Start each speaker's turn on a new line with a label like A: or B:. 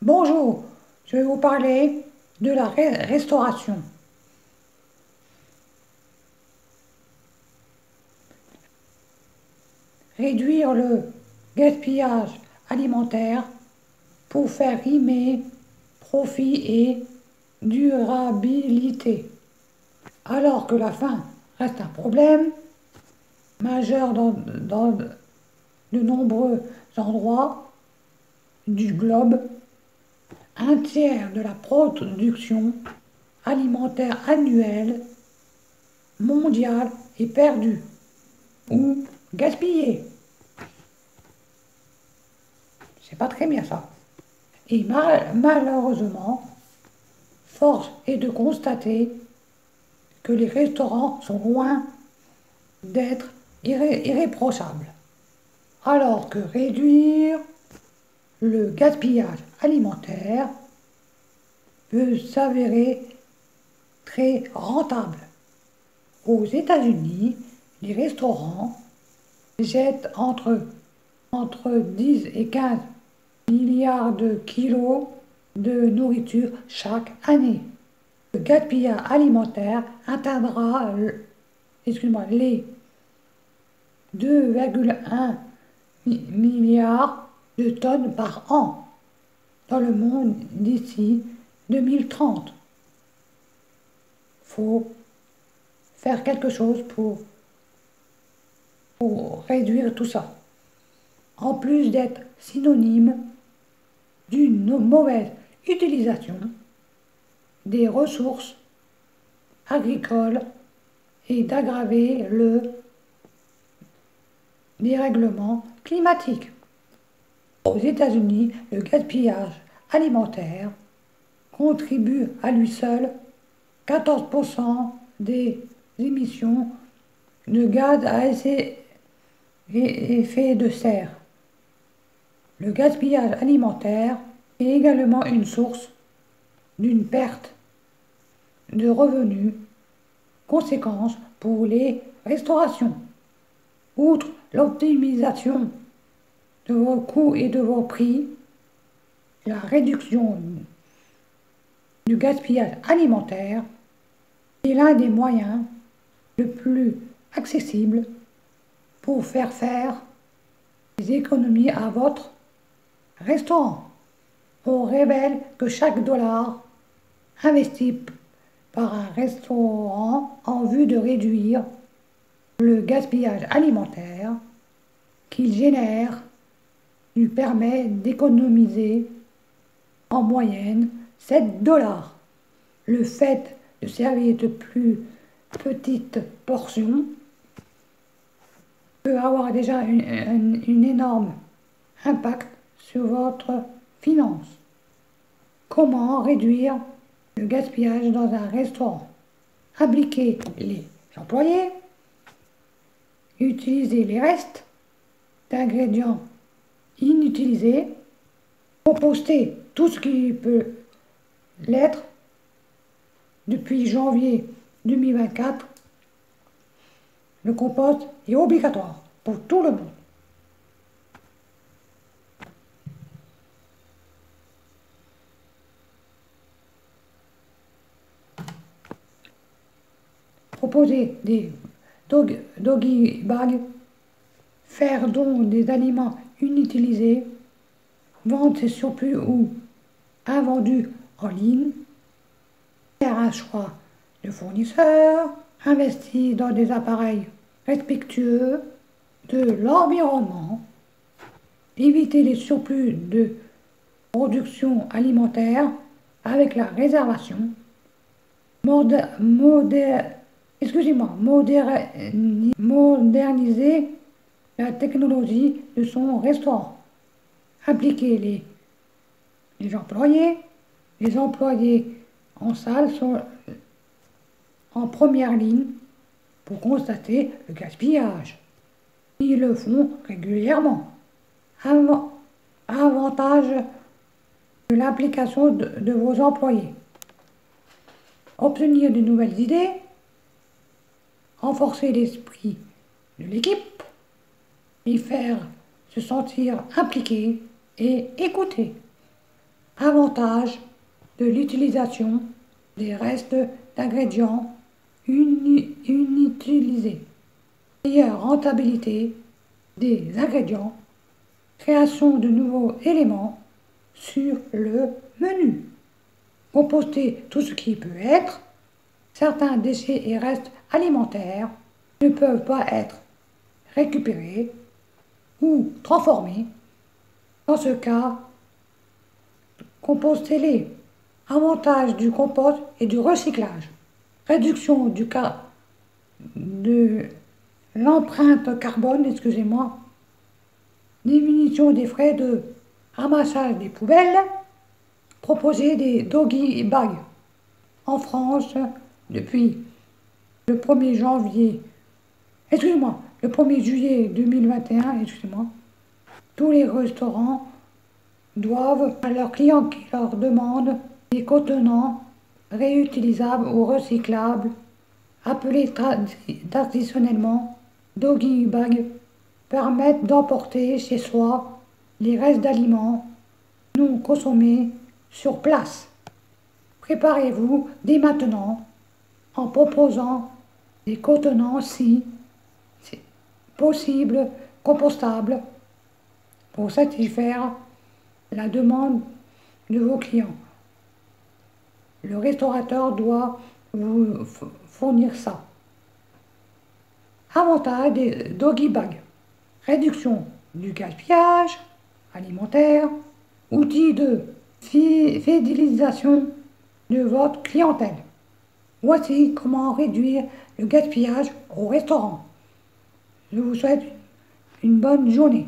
A: Bonjour, je vais vous parler de la restauration. Réduire le gaspillage alimentaire pour faire rimer profit et durabilité. Alors que la faim reste un problème majeur dans de nombreux endroits du globe, un tiers de la production alimentaire annuelle mondiale est perdue ou gaspillée. C'est pas très bien ça. Et malheureusement, force est de constater que les restaurants sont loin d'être irréprochables. Alors que réduire le gaspillage alimentaire peut s'avérer très rentable. Aux États-Unis, les restaurants jettent entre 10 et 15 milliards de kilos de nourriture chaque année. Le gaspillage alimentaire atteindra les 2,1 milliards de tonnes par an dans le monde d'ici 2030. Faut faire quelque chose pour réduire tout ça. En plus d'être synonyme d'une mauvaise utilisation des ressources agricoles et d'aggraver le dérèglement climatique. Aux États-Unis, le gaspillage alimentaire contribue à lui seul 14% des émissions de gaz à effet de serre. Le gaspillage alimentaire est également une source d'une perte de revenus conséquence pour les restaurations. Outre l'optimisation de vos coûts et de vos prix, la réduction du gaspillage alimentaire est l'un des moyens le plus accessible pour faire des économies à votre restaurant. On révèle que chaque dollar investi par un restaurant en vue de réduire le gaspillage alimentaire qu'il génère lui permet d'économiser en moyenne 7 dollars. Le fait de servir de plus petites portions peut avoir déjà un énorme impact sur votre finance. Comment réduire le gaspillage dans un restaurant? Impliquer les employés, utiliser les restes d'ingrédients inutilisés, composter tout ce qui peut l'être. Depuis janvier 2024, le compost est obligatoire pour tout le monde. Proposer des doggy bags, faire don des aliments inutilisés, vendre ses surplus ou invendus en ligne, faire un choix de fournisseurs, investir dans des appareils respectueux de l'environnement, éviter les surplus de production alimentaire avec la réservation, moderniser la technologie de son restaurant, impliquer les employés. Les employés en salle sont en première ligne pour constater le gaspillage. Ils le font régulièrement. Avantage de l'implication de vos employés. Obtenir de nouvelles idées, renforcer l'esprit de l'équipe, les faire se sentir impliqués et écoutés. Avantage de l'utilisation des restes d'ingrédients inutilisés. Meilleure rentabilité des ingrédients. Création de nouveaux éléments sur le menu. Composter tout ce qui peut être. Certains déchets et restes alimentaires ne peuvent pas être récupérés ou transformés. Dans ce cas, compostez-les. Avantage du compost et du recyclage. Réduction de l'empreinte carbone, excusez-moi. Diminution des frais de ramassage des poubelles. Proposer des doggy bags. En France, depuis le 1er janvier, le 1er juillet 2021, tous les restaurants doivent à leurs clients qui leur demandent des contenants réutilisables ou recyclables, appelés traditionnellement doggy bag, permettent d'emporter chez soi les restes d'aliments non consommés sur place. Préparez-vous dès maintenant en proposant des contenants si c'est possible compostables pour satisfaire la demande de vos clients. Le restaurateur doit vous fournir ça. Avantage des doggy bags. Réduction du gaspillage alimentaire. Outil de fidélisation de votre clientèle. Voici comment réduire le gaspillage au restaurant. Je vous souhaite une bonne journée.